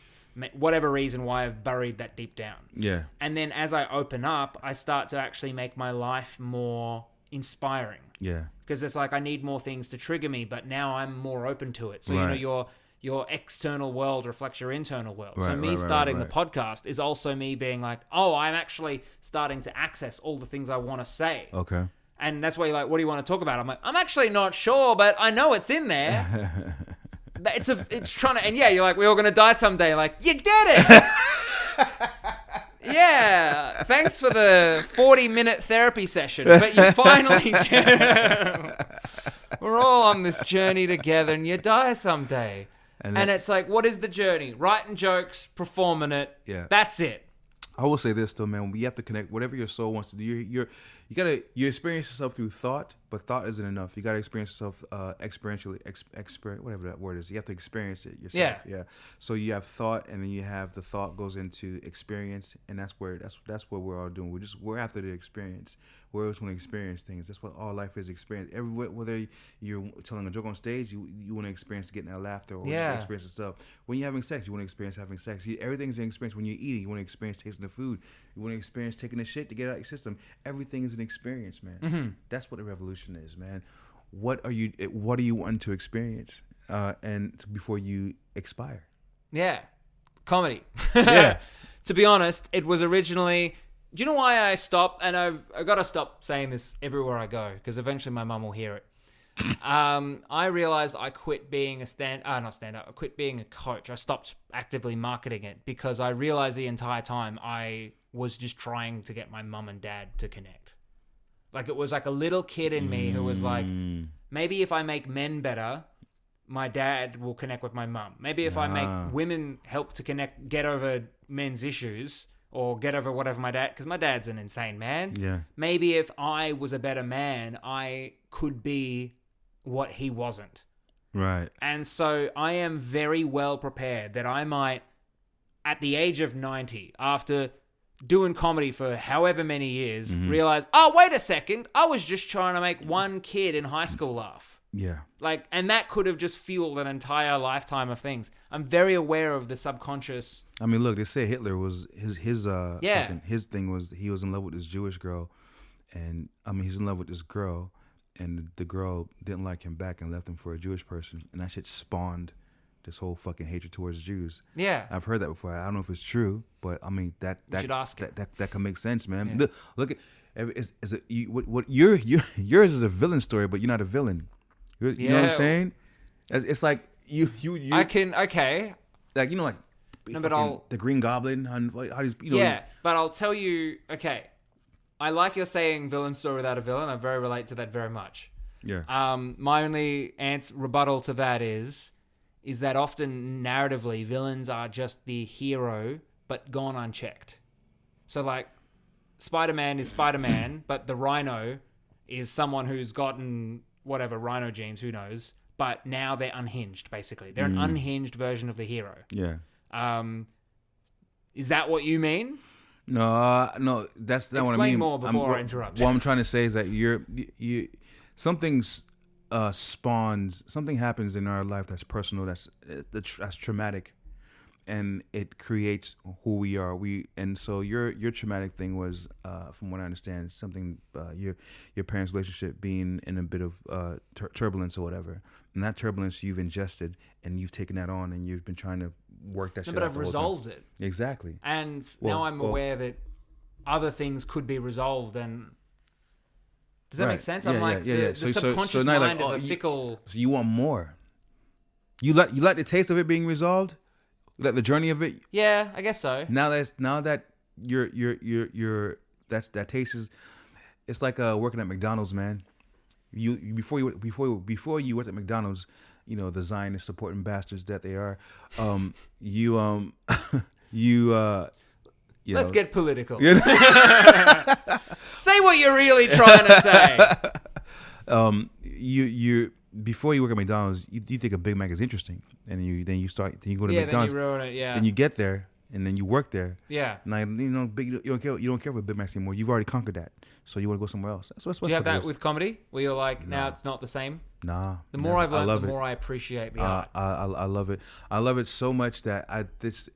whatever reason why I've buried that deep down. Yeah. And then as I open up, I start to actually make my life more inspiring. Yeah. Because it's like I need more things to trigger me, but now I'm more open to it. So right. Your external world reflects your internal world. Right, so me starting the podcast is also me being like, oh, I'm actually starting to access all the things I want to say. Okay. And that's why you're like, what do you want to talk about? I'm like, I'm actually not sure, but I know it's in there. It's trying to, and yeah, you're like, we're all going to die someday. Like, you get it. Yeah. Thanks for the 40-minute therapy session, but you finally get it. We're all on this journey together and you die someday. And it's like, what is the journey? Writing jokes, performing it. Yeah. That's it. I will say this though, man. You have to connect whatever your soul wants to do. You experience yourself through thought, but thought isn't enough. You gotta experience yourself experientially, whatever that word is. You have to experience it yourself. Yeah. So you have thought, and then you have the thought goes into experience, and that's what we're all doing. We're after the experience. We always want to experience things. That's what all life is, experience. Whether you're telling a joke on stage, you want to experience getting that laughter, or just experience the stuff. When you're having sex, you want to experience having sex. Everything's an experience. When you're eating, you want to experience tasting the food. You want to experience taking the shit to get out of your system. Everything is an experience, man. Mm-hmm. That's what the revolution is, man. What are you wanting to experience, and before you expire? Yeah, comedy. Yeah. To be honest, it was originally. Do you know why I stopped? And I've got to stop saying this everywhere I go because eventually my mum will hear it. I realized I quit being I quit being a coach. I stopped actively marketing it because I realized the entire time I was just trying to get my mum and dad to connect. Like it was like a little kid in me who was like, maybe if I make men better, my dad will connect with my mum. Maybe if I make women help to get over men's issues, or get over whatever because my dad's an insane man. Yeah. Maybe if I was a better man, I could be what he wasn't. Right. And so I am very well prepared that I might, at the age of 90, after doing comedy for however many years, realize, oh, wait a second, I was just trying to make one kid in high school laugh. Yeah. Like, and that could have just fueled an entire lifetime of things. I'm very aware of the subconscious. I mean, look, they say Hitler was his thing was he was in love with this Jewish girl, and he's in love with this girl, and the girl didn't like him back and left him for a Jewish person, and that shit spawned this whole fucking hatred towards Jews. Yeah, I've heard that before. I don't know if it's true, but I mean that can make sense, man. Yeah. Look at yours is a villain story, but you're not a villain. You know what I'm saying? It's like you. I can okay. Like like. No, but the Green Goblin. But I'll tell you. Okay, I like you're saying villain story without a villain. I very relate to that very much. Yeah. My only rebuttal to that is that often narratively villains are just the hero but gone unchecked. So like, Spider-Man is Spider-Man, but the Rhino is someone who's gotten whatever rhino genes, who knows, but now they're unhinged, basically. They're an unhinged version of the hero. Yeah. Is that what you mean? No, that's not what I mean. Explain more before I interrupt. What I'm trying to say is that something happens in our life that's personal, that's traumatic, and it creates who we are. And so your traumatic thing was, from what I understand, something your parents' relationship being in a bit of turbulence or whatever, and that turbulence you've ingested and you've taken that on and you've been trying to work that shit out. But I've resolved it. Exactly. And now I'm aware that other things could be resolved. And does that make sense? I'm like, the subconscious mind is a fickle. So you want more. You like the taste of it being resolved. Like the journey of it. Yeah, I guess so. Now that you're that taste is, it's like working at McDonald's, man. Before you worked at McDonald's, the Zionist supporting bastards that they are. Let's get political. Say what you're really trying to say. You before you work at McDonald's, you think a Big Mac is interesting, and then you go to McDonald's. Then you ruin it. Yeah. Then you get there, and then you work there. Yeah. And you don't care for Big Macs anymore. You've already conquered that, so you want to go somewhere else. Do you have that with comedy, where you're like, now it's not the same? Nah. The more I've learned, the more I appreciate the art. I love it. I love it so much that it's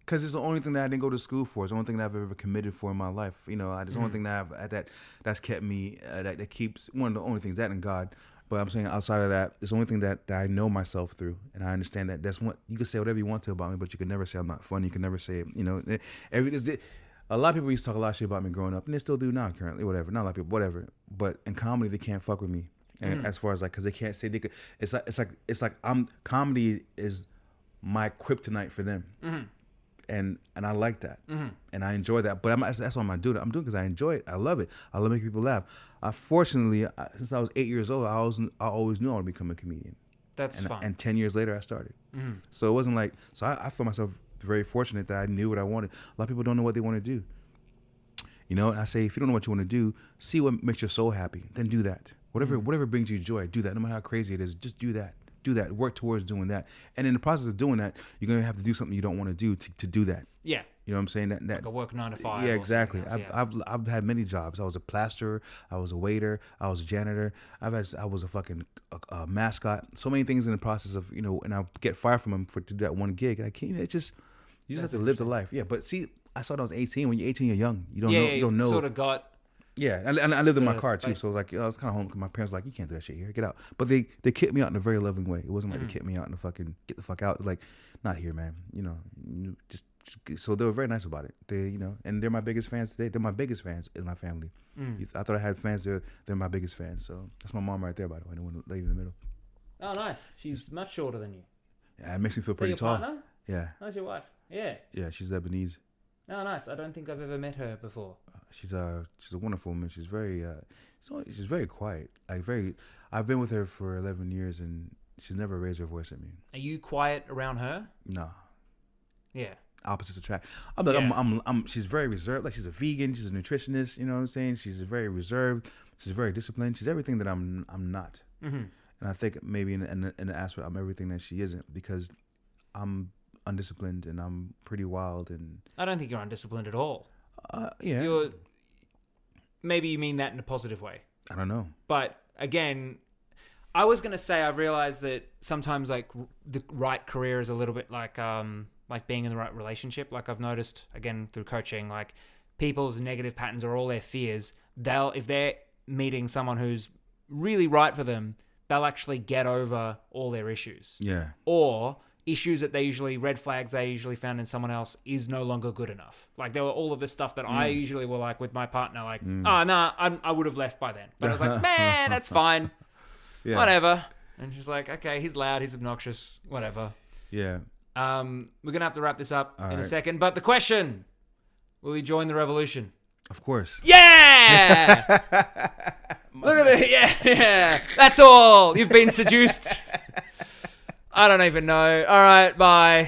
because it's the only thing that I didn't go to school for. It's the only thing that I've ever committed for in my life. It's the only thing that that's kept me that keeps one of the only things, that and God. But I'm saying outside of that, it's the only thing that I know myself through, and I understand that that's what you can say whatever you want to about me, but you can never say I'm not funny. You can never say a lot of people used to talk a lot of shit about me growing up, and they still do now currently. Whatever, not a lot of people, whatever. But in comedy, they can't fuck with me, and as far as because they can't say they could. It's like comedy is my kryptonite for them. And I like that, and I enjoy that. But that's why I'm not doing it. I'm doing it because I enjoy it. I love it. I love making people laugh. Fortunately, since I was 8 years old, I always knew I would become a comedian. That's fun. And 10 years later, I started. So it wasn't like. So I feel myself very fortunate that I knew what I wanted. A lot of people don't know what they want to do. And I say, if you don't know what you want to do, see what makes your soul happy. Then do that. Whatever brings you joy, do that. No matter how crazy it is, just do that. Do that. Work towards doing that. And in the process of doing that, you're gonna have to do something you don't want to do to do that. Yeah. You know what I'm saying? That like a work 9 to 5. Yeah, exactly. I've had many jobs. I was a plasterer. I was a waiter. I was a janitor. I was a fucking mascot. So many things in the process of and I get fired from them to do that one gig. And I can't. You just have to live the life. Yeah. But see, I saw when I was 18. When you're 18, you're young. You don't know. You don't know. Sort of got. Yeah, and I lived in my car too, so it was like I was kind of home because my parents were like, you can't do that shit here, get out. But they kicked me out in a very loving way. It wasn't like they kicked me out in a fucking get the fuck out. Like, not here, man. Just so they were very nice about it. They and they're my biggest fans today. They're my biggest fans in my family. I thought I had fans. They're my biggest fans. So that's my mom right there, by the way, the one lady in the middle. Oh, nice. She's much shorter than you. Yeah, it makes me feel pretty tall. Partner? Yeah. How's your wife? Yeah. Yeah, she's Lebanese. Oh, nice. I don't think I've ever met her before. She's a wonderful woman. She's very she's very quiet. I've been with her for 11 years and she's never raised her voice at me. Are you quiet around her? No. Yeah. Opposites attract. She's very reserved. Like she's a vegan. She's a nutritionist. You know what I'm saying? She's very reserved. She's very disciplined. She's everything that I'm not. And I think maybe in the aspect I'm everything that she isn't because I'm undisciplined and I'm pretty wild and. I don't think you're undisciplined at all. Yeah. Maybe you mean that in a positive way. I don't know. But again, I was gonna say I've realized that sometimes like the right career is a little bit like being in the right relationship. Like I've noticed again through coaching, like people's negative patterns are all their fears. If they're meeting someone who's really right for them, they'll actually get over all their issues. Yeah. Or issues that red flags they usually found in someone else is no longer good enough. Like there were all of this stuff that I usually were like with my partner, like, I would have left by then. But I was like, man, that's fine. Yeah. Whatever. And she's like, okay, he's loud, he's obnoxious, whatever. Yeah. We're going to have to wrap this up in a second. But the question, will you join the revolution? Of course. Yeah! Look at that. Yeah. That's all. You've been seduced. I don't even know. All right, bye.